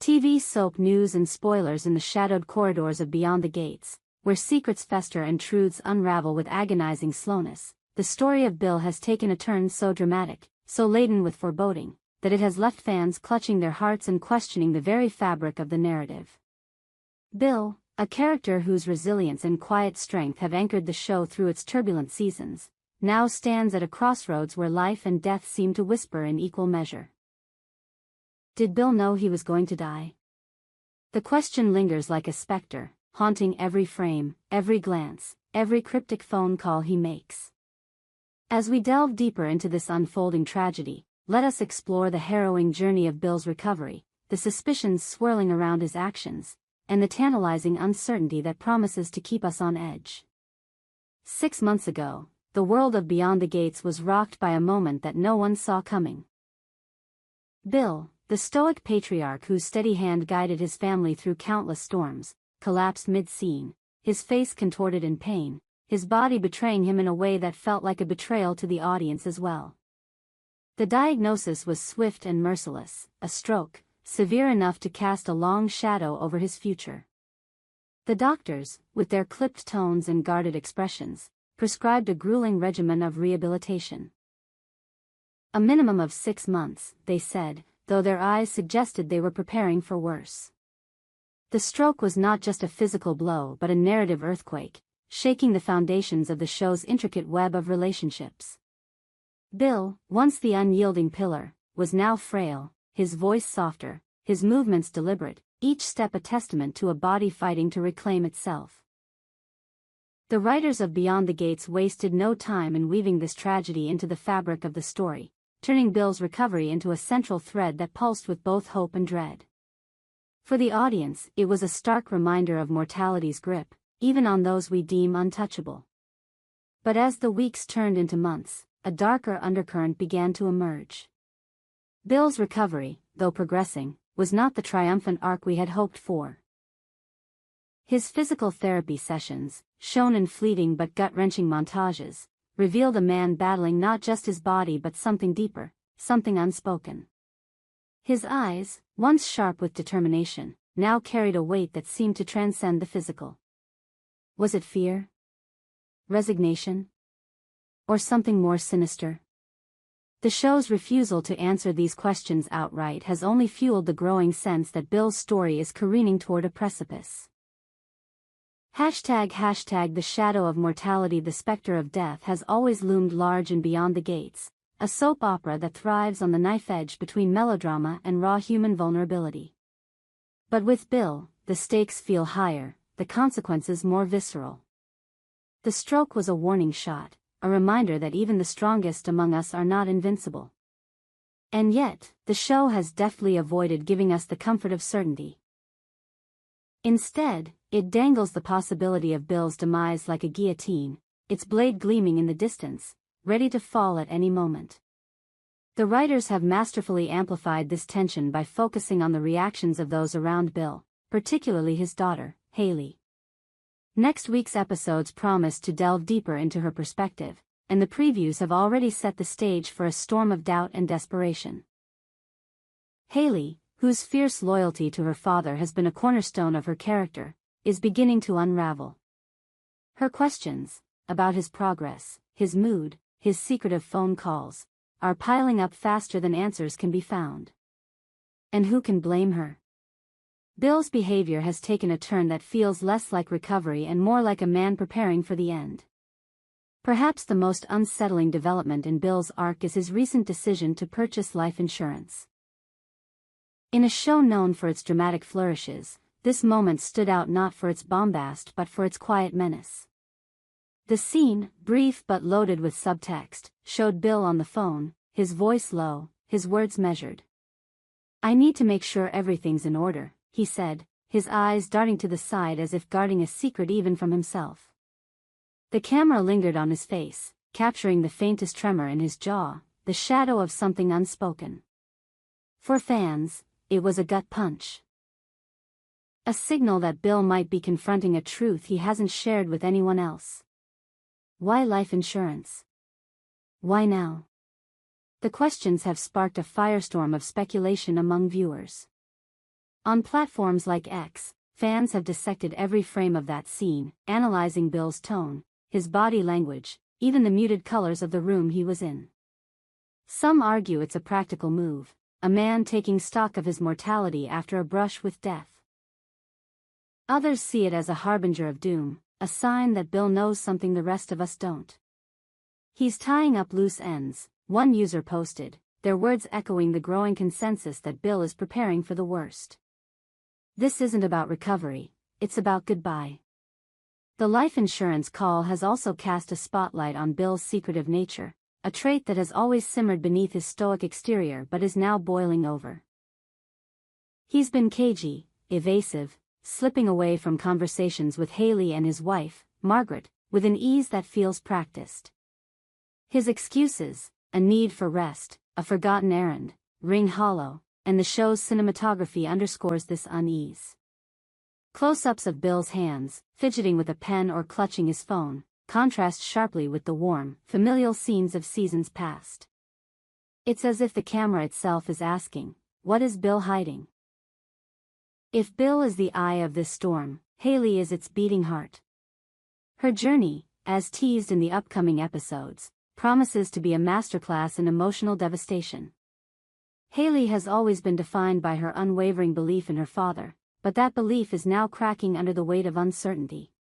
TV soap news and spoilers in the shadowed corridors of Beyond the Gates, where secrets fester and truths unravel with agonizing slowness. The story of Bill has taken a turn so dramatic, so laden with foreboding, that it has left fans clutching their hearts and questioning the very fabric of the narrative. Bill, a character whose resilience and quiet strength have anchored the show through its turbulent seasons, now stands at a crossroads where life and death seem to whisper in equal measure. Did Bill know he was going to die? The question lingers like a specter, haunting every frame, every glance, every cryptic phone call he makes. As we delve deeper into this unfolding tragedy, let us explore the harrowing journey of Bill's recovery, the suspicions swirling around his actions, and the tantalizing uncertainty that promises to keep us on edge. 6 months ago, the world of Beyond the Gates was rocked by a moment that no one saw coming. Bill, the stoic patriarch whose steady hand guided his family through countless storms, collapsed mid-scene, his face contorted in pain, his body betraying him in a way that felt like a betrayal to the audience as well. The diagnosis was swift and merciless, a stroke, severe enough to cast a long shadow over his future. The doctors, with their clipped tones and guarded expressions, prescribed a grueling regimen of rehabilitation. A minimum of 6 months, they said, though their eyes suggested they were preparing for worse. The stroke was not just a physical blow but a narrative earthquake, shaking the foundations of the show's intricate web of relationships. Bill, once the unyielding pillar, was now frail, his voice softer, his movements deliberate, each step a testament to a body fighting to reclaim itself. The writers of Beyond the Gates wasted no time in weaving this tragedy into the fabric of the story, turning Bill's recovery into a central thread that pulsed with both hope and dread. For the audience, it was a stark reminder of mortality's grip, even on those we deem untouchable. But as the weeks turned into months, a darker undercurrent began to emerge. Bill's recovery, though progressing, was not the triumphant arc we had hoped for. His physical therapy sessions, shown in fleeting but gut-wrenching montages, revealed a man battling not just his body but something deeper, something unspoken. His eyes, once sharp with determination, now carried a weight that seemed to transcend the physical. Was it fear? Resignation? Or something more sinister? The show's refusal to answer these questions outright has only fueled the growing sense that Bill's story is careening toward a precipice. #The shadow of mortality. The specter of death has always loomed large in Beyond the Gates, a soap opera that thrives on the knife edge between melodrama and raw human vulnerability. But with Bill, the stakes feel higher, the consequences more visceral. The stroke was a warning shot, a reminder that even the strongest among us are not invincible. And yet, the show has deftly avoided giving us the comfort of certainty. Instead, it dangles the possibility of Bill's demise like a guillotine, its blade gleaming in the distance, ready to fall at any moment. The writers have masterfully amplified this tension by focusing on the reactions of those around Bill, particularly his daughter, Haley. Next week's episodes promise to delve deeper into her perspective, and the previews have already set the stage for a storm of doubt and desperation. Haley, whose fierce loyalty to her father has been a cornerstone of her character, is beginning to unravel. Her questions, about his progress, his mood, his secretive phone calls, are piling up faster than answers can be found. And who can blame her? Bill's behavior has taken a turn that feels less like recovery and more like a man preparing for the end. Perhaps the most unsettling development in Bill's arc is his recent decision to purchase life insurance. In a show known for its dramatic flourishes, this moment stood out not for its bombast but for its quiet menace. The scene, brief but loaded with subtext, showed Bill on the phone, his voice low, his words measured. "I need to make sure everything's in order," he said, his eyes darting to the side as if guarding a secret even from himself. The camera lingered on his face, capturing the faintest tremor in his jaw, the shadow of something unspoken. For fans, it was a gut punch. A signal that Bill might be confronting a truth he hasn't shared with anyone else. Why life insurance? Why now? The questions have sparked a firestorm of speculation among viewers. On platforms like X, fans have dissected every frame of that scene, analyzing Bill's tone, his body language, even the muted colors of the room he was in. Some argue it's a practical move, a man taking stock of his mortality after a brush with death. Others see it as a harbinger of doom, a sign that Bill knows something the rest of us don't. He's tying up loose ends, one user posted, their words echoing the growing consensus that Bill is preparing for the worst. This isn't about recovery, it's about goodbye. The life insurance call has also cast a spotlight on Bill's secretive nature, a trait that has always simmered beneath his stoic exterior but is now boiling over. He's been cagey, evasive, slipping away from conversations with Haley and his wife, Margaret, with an ease that feels practiced. His excuses, a need for rest, a forgotten errand, ring hollow, and the show's cinematography underscores this unease. Close-ups of Bill's hands, fidgeting with a pen or clutching his phone, contrast sharply with the warm, familial scenes of seasons past. It's as if the camera itself is asking, what is Bill hiding? If Bill is the eye of this storm, Haley is its beating heart. Her journey, as teased in the upcoming episodes, promises to be a masterclass in emotional devastation. Haley has always been defined by her unwavering belief in her father, but that belief is now cracking under the weight of uncertainty.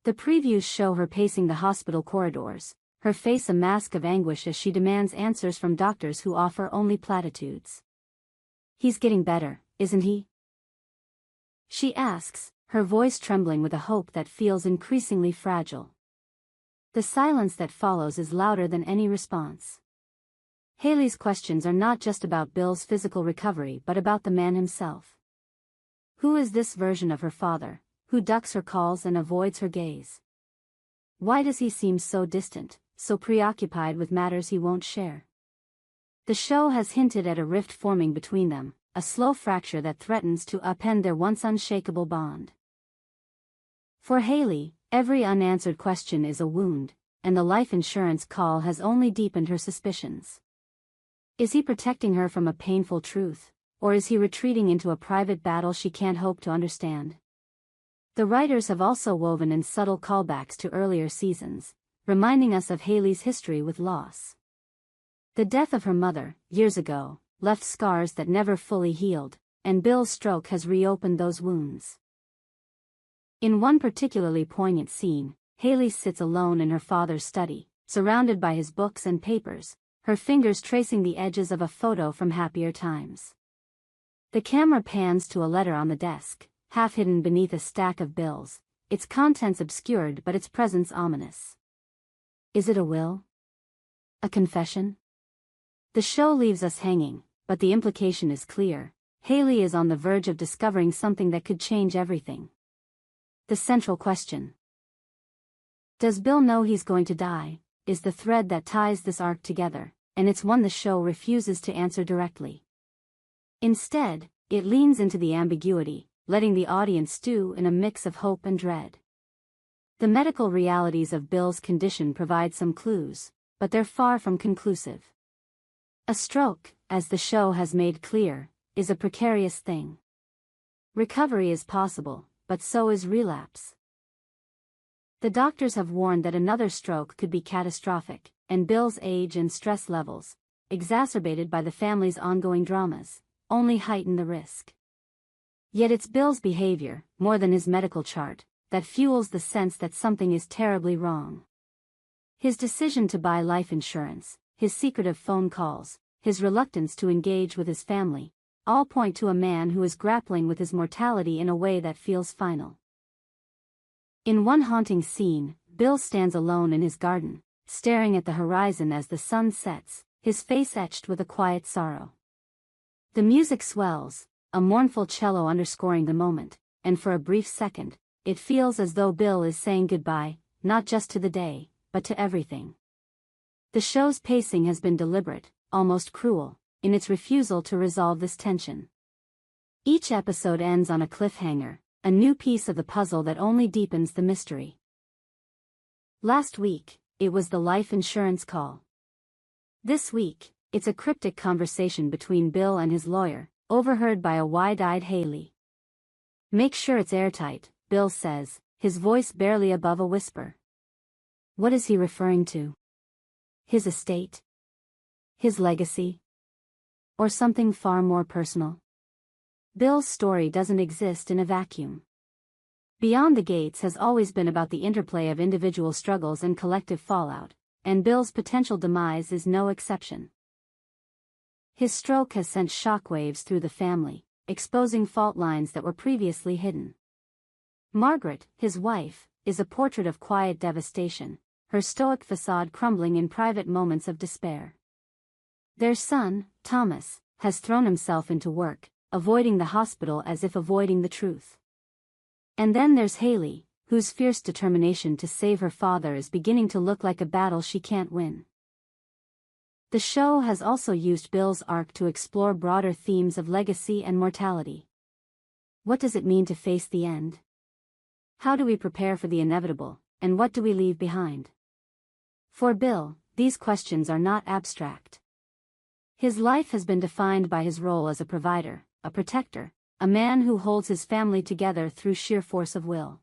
The previews show her pacing the hospital corridors, her face a mask of anguish as she demands answers from doctors who offer only platitudes. He's getting better, isn't he? She asks, her voice trembling with a hope that feels increasingly fragile. The silence that follows is louder than any response. Haley's questions are not just about Bill's physical recovery but about the man himself. Who is this version of her father, who ducks her calls and avoids her gaze? Why does he seem so distant, so preoccupied with matters he won't share? The show has hinted at a rift forming between them, a slow fracture that threatens to upend their once unshakable bond. For Haley, every unanswered question is a wound, and the life insurance call has only deepened her suspicions. Is he protecting her from a painful truth, or is he retreating into a private battle she can't hope to understand? The writers have also woven in subtle callbacks to earlier seasons, reminding us of Haley's history with loss. The death of her mother, years ago, left scars that never fully healed, and Bill's stroke has reopened those wounds. In one particularly poignant scene, Haley sits alone in her father's study, surrounded by his books and papers, her fingers tracing the edges of a photo from happier times. The camera pans to a letter on the desk, half hidden beneath a stack of bills, its contents obscured but its presence ominous. Is it a will? A confession? The show leaves us hanging, but the implication is clear. Haley is on the verge of discovering something that could change everything. The central question. Does Bill know he's going to die? Is the thread that ties this arc together, and it's one the show refuses to answer directly. Instead, it leans into the ambiguity, letting the audience stew in a mix of hope and dread. The medical realities of Bill's condition provide some clues, but they're far from conclusive. A stroke, as the show has made clear, is a precarious thing. Recovery is possible, but so is relapse. The doctors have warned that another stroke could be catastrophic, and Bill's age and stress levels, exacerbated by the family's ongoing dramas, only heighten the risk. Yet it's Bill's behavior, more than his medical chart, that fuels the sense that something is terribly wrong. His decision to buy life insurance, his secretive phone calls, his reluctance to engage with his family, all point to a man who is grappling with his mortality in a way that feels final. In one haunting scene, Bill stands alone in his garden, staring at the horizon as the sun sets, his face etched with a quiet sorrow. The music swells, a mournful cello underscoring the moment, and for a brief second, it feels as though Bill is saying goodbye, not just to the day, but to everything. The show's pacing has been deliberate, almost cruel, in its refusal to resolve this tension. Each episode ends on a cliffhanger, a new piece of the puzzle that only deepens the mystery. Last week, it was the life insurance call. This week, it's a cryptic conversation between Bill and his lawyer, overheard by a wide-eyed Haley. "Make sure it's airtight," Bill says, his voice barely above a whisper. What is he referring to? His estate? His legacy? Or something far more personal? Bill's story doesn't exist in a vacuum. Beyond the Gates has always been about the interplay of individual struggles and collective fallout, and Bill's potential demise is no exception. His stroke has sent shockwaves through the family, exposing fault lines that were previously hidden. Margaret, his wife, is a portrait of quiet devastation, her stoic facade crumbling in private moments of despair. Their son, Thomas, has thrown himself into work, avoiding the hospital as if avoiding the truth. And then there's Haley, whose fierce determination to save her father is beginning to look like a battle she can't win. The show has also used Bill's arc to explore broader themes of legacy and mortality. What does it mean to face the end? How do we prepare for the inevitable, and what do we leave behind? For Bill, these questions are not abstract. His life has been defined by his role as a provider, a protector, a man who holds his family together through sheer force of will.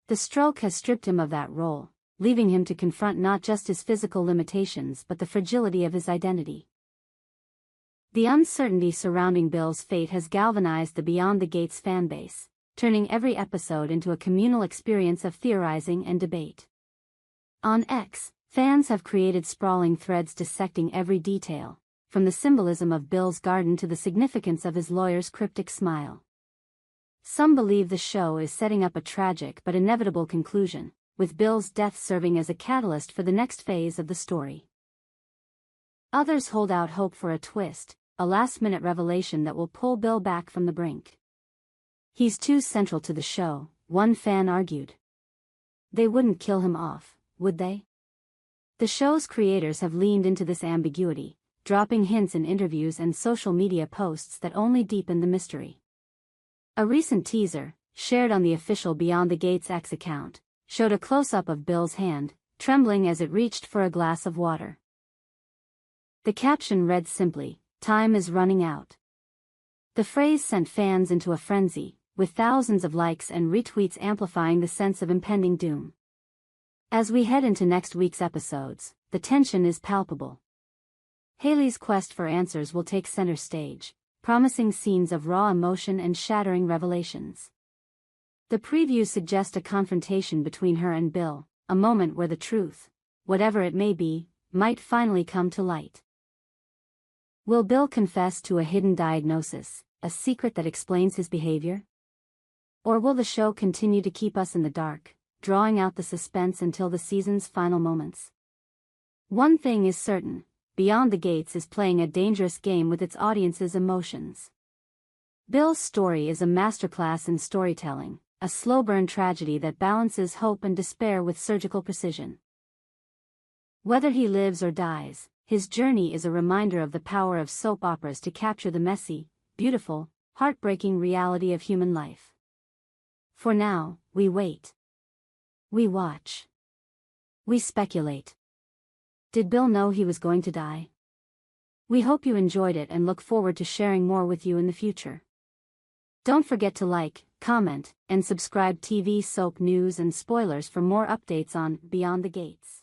The stroke has stripped him of that role, leaving him to confront not just his physical limitations but the fragility of his identity. The uncertainty surrounding Bill's fate has galvanized the Beyond the Gates fanbase, turning every episode into a communal experience of theorizing and debate. On X, fans have created sprawling threads dissecting every detail, from the symbolism of Bill's garden to the significance of his lawyer's cryptic smile. Some believe the show is setting up a tragic but inevitable conclusion, with Bill's death serving as a catalyst for the next phase of the story. Others hold out hope for a twist, a last-minute revelation that will pull Bill back from the brink. He's too central to the show, one fan argued. They wouldn't kill him off, would they? The show's creators have leaned into this ambiguity, dropping hints in interviews and social media posts that only deepen the mystery. A recent teaser, shared on the official Beyond the Gates X account, showed a close-up of Bill's hand, trembling as it reached for a glass of water. The caption read simply, "Time is running out." The phrase sent fans into a frenzy, with thousands of likes and retweets amplifying the sense of impending doom. As we head into next week's episodes, the tension is palpable. Haley's quest for answers will take center stage, promising scenes of raw emotion and shattering revelations. The previews suggest a confrontation between her and Bill, a moment where the truth, whatever it may be, might finally come to light. Will Bill confess to a hidden diagnosis, a secret that explains his behavior? Or will the show continue to keep us in the dark, drawing out the suspense until the season's final moments? One thing is certain. Beyond the Gates is playing a dangerous game with its audience's emotions. Bill's story is a masterclass in storytelling, a slow-burn tragedy that balances hope and despair with surgical precision. Whether he lives or dies, his journey is a reminder of the power of soap operas to capture the messy, beautiful, heartbreaking reality of human life. For now, we wait. We watch. We speculate. Did Bill know he was going to die? We hope you enjoyed it and look forward to sharing more with you in the future. Don't forget to like, comment, and subscribe TV soap news and spoilers for more updates on Beyond the Gates.